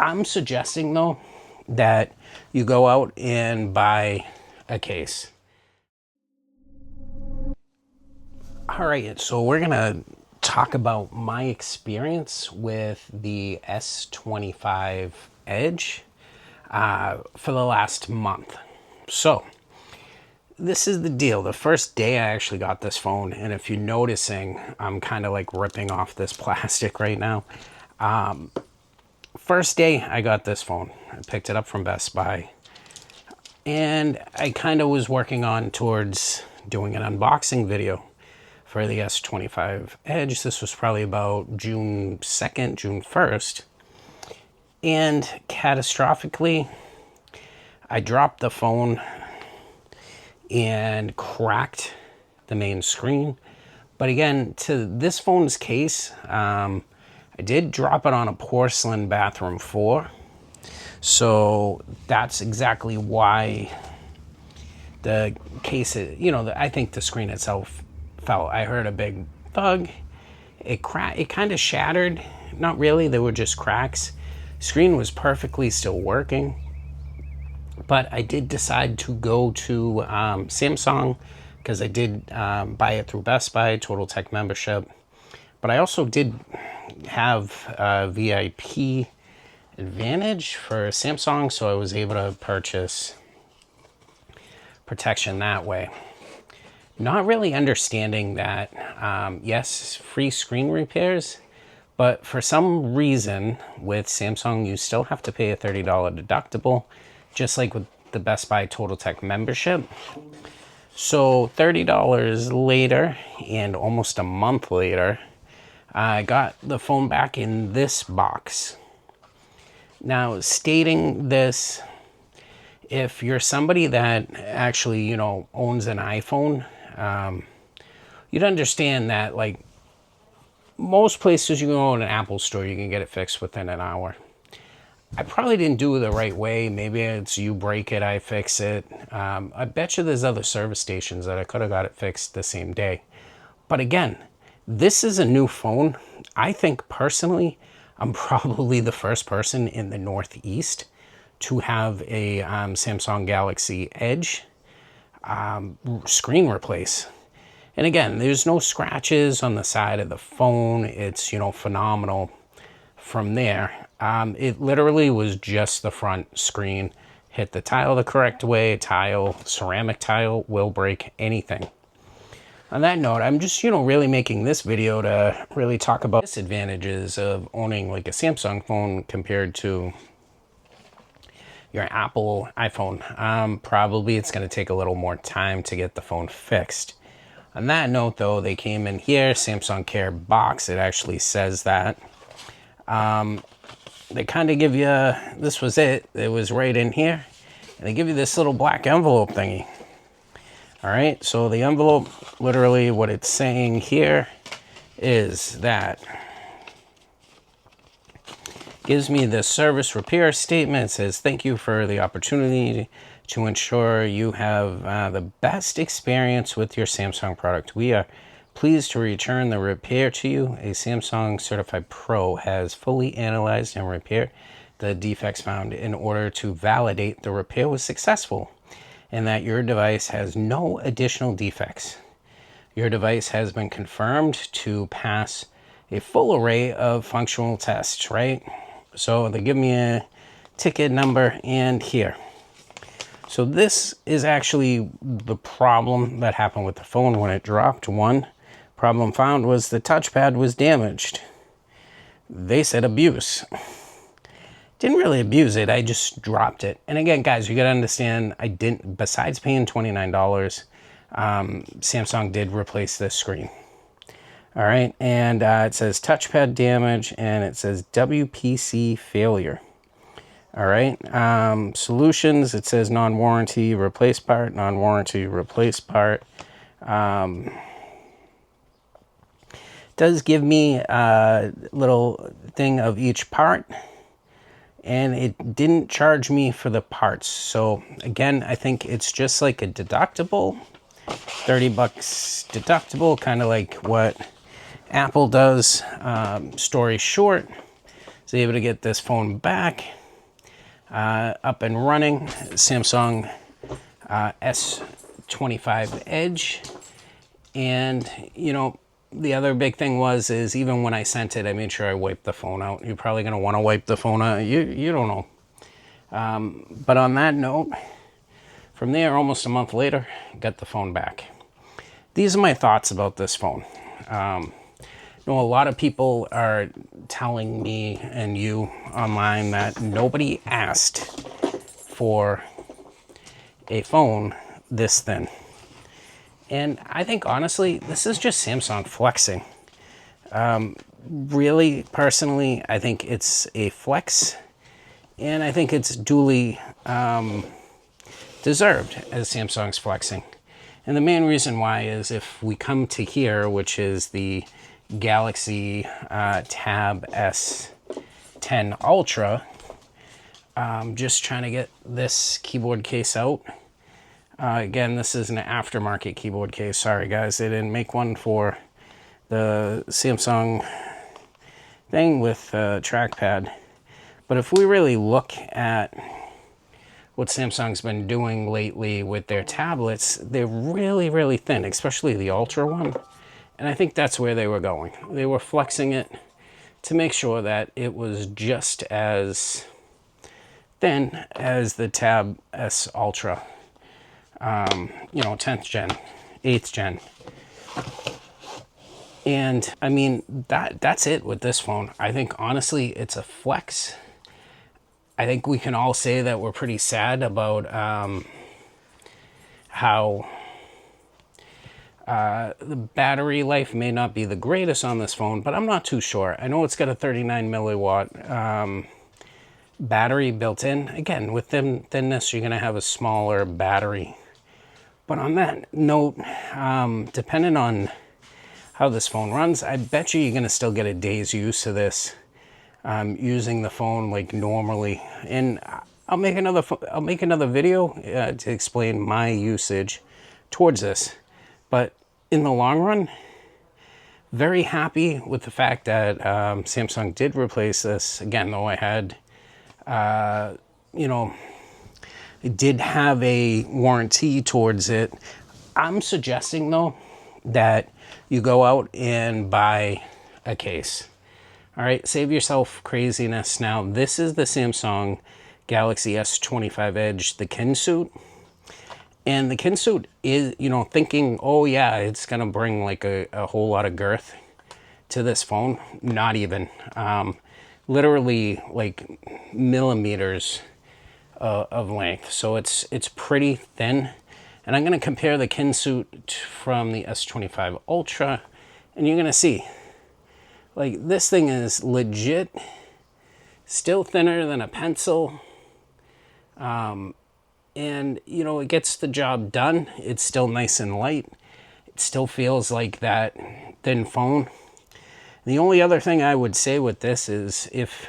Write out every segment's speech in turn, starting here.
I'm suggesting though that you go out and buy a case. All right, so we're gonna talk about my experience with the S25 Edge for the last month. So this is the deal. The first day I actually got this phone, and if you're noticing, I'm kind of like ripping off this plastic right now. First day I got this phone, I picked it up from Best Buy, and I kind of was working on towards doing an unboxing video for the S25 Edge. This was probably about June 2nd, June 1st. And catastrophically, I dropped the phone and cracked the main screen. But again, to this phone's case, I did drop it on a porcelain bathroom floor. So that's exactly why the case, I think the screen itself fell. I heard a big thug. It kind of shattered. Not really, they were just cracks. Screen was perfectly still working. But I did decide to go to Samsung because I did buy it through Best Buy, Total Tech membership. But I also did have a VIP advantage for Samsung, so I was able to purchase protection that way. Not really understanding that, yes, free screen repairs, but for some reason with Samsung, you still have to pay a $30 deductible, just like with the Best Buy Total Tech membership. So $30 later, and almost a month later, I got the phone back in this box. Now, stating this, if you're somebody that actually, owns an iPhone, you'd understand that, like, most places you can go in an Apple store, you can get it fixed within an hour. I probably didn't do it the right way. Maybe it's you break it, I fix it. I bet you there's other service stations that I could have got it fixed the same day. But again, this is a new phone. I think personally, I'm probably the first person in the Northeast to have a Samsung Galaxy Edge screen replace. And again, there's no scratches on the side of the phone. It's, phenomenal from there. It literally was just the front screen. Hit the tile the correct way. Ceramic tile will break anything. On that note, I'm just, really making this video to really talk about disadvantages of owning like a Samsung phone compared to your Apple iPhone. Probably it's going to take a little more time to get the phone fixed. On that note, though, they came in here, Samsung Care box. It actually says that. They kind of give you, this was it. It was right in here. And they give you this little black envelope thingy. All right, so the envelope, literally what it's saying here is that gives me the service repair statement. It says, thank you for the opportunity to ensure you have the best experience with your Samsung product. We are pleased to return the repair to you. A Samsung Certified Pro has fully analyzed and repaired the defects found in order to validate the repair was successful and that your device has no additional defects. Your device has been confirmed to pass a full array of functional tests, right? So they give me a ticket number and here. So this is actually the problem that happened with the phone when it dropped. One problem found was the touchpad was damaged. They said abuse. Didn't really abuse it, I just dropped it. And again, guys, you gotta understand, I didn't, besides paying $29, Samsung did replace this screen. All right, and it says touchpad damage, and it says WPC failure. All right, solutions, it says non-warranty replace part, non-warranty replace part. Does give me a little thing of each part, and it didn't charge me for the parts. So again, I think it's just like a deductible, 30 bucks deductible, kind of like what Apple does. Story short, was able to get this phone back up and running. Samsung S25 Edge. And, you know, the other big thing is even when I sent it, I made sure I wiped the phone out. You're probably going to want to wipe the phone out. You don't know. But on that note, from there, almost a month later, got the phone back. These are my thoughts about this phone. You know, a lot of people are telling me and you online that nobody asked for a phone this thin. And I think, honestly, this is just Samsung flexing. Really, personally, I think it's a flex. And I think it's duly deserved as Samsung's flexing. And the main reason why is if we come to here, which is the Galaxy Tab S10 Ultra, just trying to get this keyboard case out. Again, this is an aftermarket keyboard case. Sorry guys, they didn't make one for the Samsung thing with trackpad. But if we really look at what Samsung's been doing lately with their tablets, they're really, really thin, especially the Ultra one. And I think that's where they were going. They were flexing it to make sure that it was just as thin as the Tab S Ultra. You know, 10th gen, 8th gen. And I mean, that's it with this phone. I think honestly, it's a flex. I think we can all say that we're pretty sad about how the battery life may not be the greatest on this phone, but I'm not too sure. I know it's got a 39 milliwatt battery built in. Again, with thinness, you're going to have a smaller battery. But on that note, depending on how this phone runs, I bet you're going to still get a day's use of this. Using the phone like normally, and I'll make another video to explain my usage towards this. But in the long run, very happy with the fact that Samsung did replace this. Again, though I had, you know, it did have a warranty towards it. I'm suggesting though that you go out and buy a case. All right, save yourself craziness. Now, this is the Samsung Galaxy S25 Edge, the Kinsuit. And the Kinsuit is, you know, thinking, oh yeah, it's gonna bring like a whole lot of girth to this phone. Not even. Literally like millimeters of length. So it's pretty thin. And I'm gonna compare the Kinsuit from the S25 Ultra, and you're gonna see, like, this thing is legit still thinner than a pencil. And, you know, it gets the job done. It's still nice and light. It still feels like that thin phone. The only other thing I would say with this is if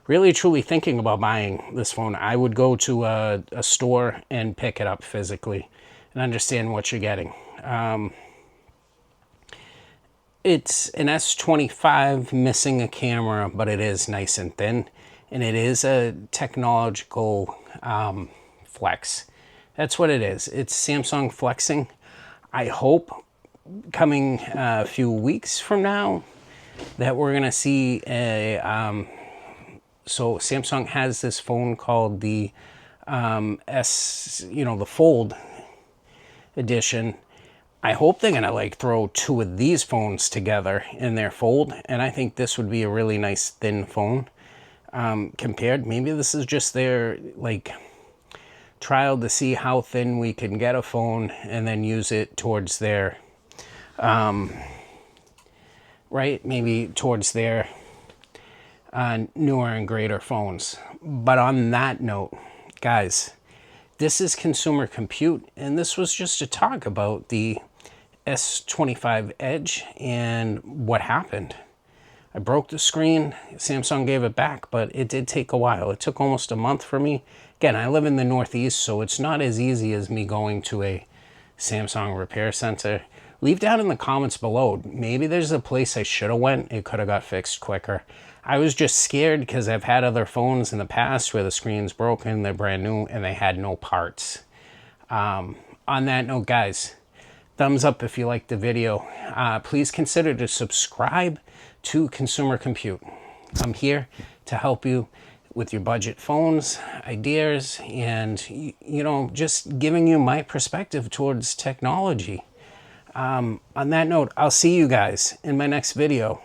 really truly thinking about buying this phone, I would go to a store and pick it up physically and understand what you're getting. It's an S25 missing a camera, but it is nice and thin, and it is a technological flex. That's what it is. It's Samsung flexing. I hope coming a few weeks from now that we're gonna see a so Samsung has this phone called the the Fold edition. I hope they're gonna like throw two of these phones together in their Fold, and I think this would be a really nice thin phone compared. Maybe this is just their like trial to see how thin we can get a phone and then use it towards their right, maybe towards their newer and greater phones. But on that note, guys, this is Consumer Compute, and this was just a talk about the S25 Edge and what happened. I broke the screen. Samsung gave it back, but it did take a while. It took almost a month for me. Again, I live in the Northeast, so it's not as easy as me going to a Samsung repair center. Leave down in the comments below. Maybe there's a place I should have went. It could have got fixed quicker. I was just scared because I've had other phones in the past where the screen's broken, they're brand new, and they had no parts. On that note, guys, thumbs up if you liked the video. Please consider to subscribe to Consumer Compute. I'm here to help you with your budget phones, ideas, and, you know, just giving you my perspective towards technology. On that note, I'll see you guys in my next video.